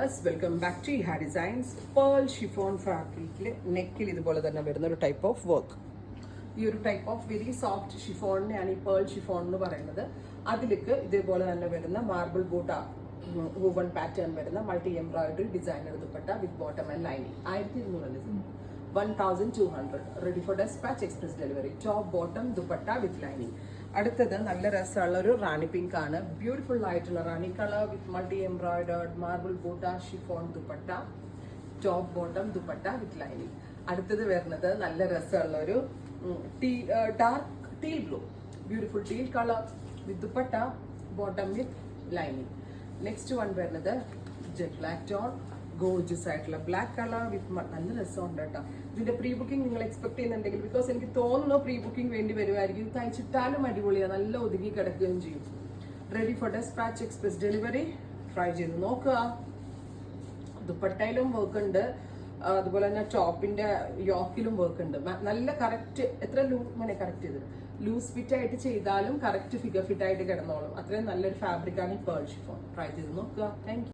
Viewers, welcome back to Iha designs. Pearl chiffon ഫാബ്രിക്കിൽ നെക്കിൽ ഇതുപോലെ തന്നെ വരുന്ന ഒരു ടൈപ്പ് ഓഫ് വർക്ക്. ഈ ഒരു ടൈപ്പ് ഓഫ് വെരി സോഫ്റ്റ് ഷിഫോണിനെയാണ് ഈ പേൾ ഷിഫോൺ എന്ന് പറയുന്നത്. അതിലേക്ക് ഇതേപോലെ തന്നെ വരുന്ന മാർബിൾ ബൂട്ട വൂവൺ പാറ്റേൺ വരുന്ന multi embroidery designer dupatta with bottom and lining. 1200 ready for dispatch, express delivery. Top bottom dupatta with lining. അടുത്തത് നല്ല രസമുള്ള ഒരു റാണി പിങ്ക് ആണ്. ബ്യൂട്ടിഫുൾ ആയിട്ടുള്ള Rani colour with multi embroidered marble buta chiffon dupatta, top bottom dupatta with lining. അടുത്തത് വരുന്നത് നല്ല രസമുള്ള ഒരു dark teal blue, beautiful teal colour with dupatta, bottom with lining. Next one വരുന്നത് ജെറ്റ് ബ്ലാക്ക് ടോൺ, ഗോർജസ് ആയിട്ടുള്ള ബ്ലാക്ക് കളർ വിത്ത് നല്ല രസമുണ്ട് കേട്ടോ. ഇതിന്റെ പ്രീ ബുക്കിംഗ് നിങ്ങൾ എക്സ്പെക്ട് ചെയ്യുന്നുണ്ടെങ്കിൽ, ബിക്കോസ് എനിക്ക് തോന്നുന്നു പ്രീ ബുക്കിംഗ് വേണ്ടി വരുമായിരിക്കും. ഇത് തയ്ച്ചിട്ടാലും അടിപൊളിയാണ്, നല്ല ഒതുങ്ങി കിടക്കുകയും ചെയ്യും. Ready for dispatch, express delivery. Try ചെയ്ത് നോക്കുക. ദുപ്പട്ടയിലും വർക്ക് ഉണ്ട്, അതുപോലെ തന്നെ ടോപ്പിന്റെ യോക്കിലും വർക്ക് ഉണ്ട്. നല്ല കറക്റ്റ്, എത്ര കറക്റ്റ് ചെയ്ത് ലൂസ് ഫിറ്റ് ആയിട്ട് ചെയ്താലും കറക്റ്റ് ഫിഗർ ഫിറ്റ് ആയിട്ട് കിടന്നോളും. അത്രയും നല്ലൊരു ഫാബ്രിക്കാണ് ഈ പേൾ ഷിഫോൺ. ട്രൈ ചെയ്ത് നോക്കുക. Thank you.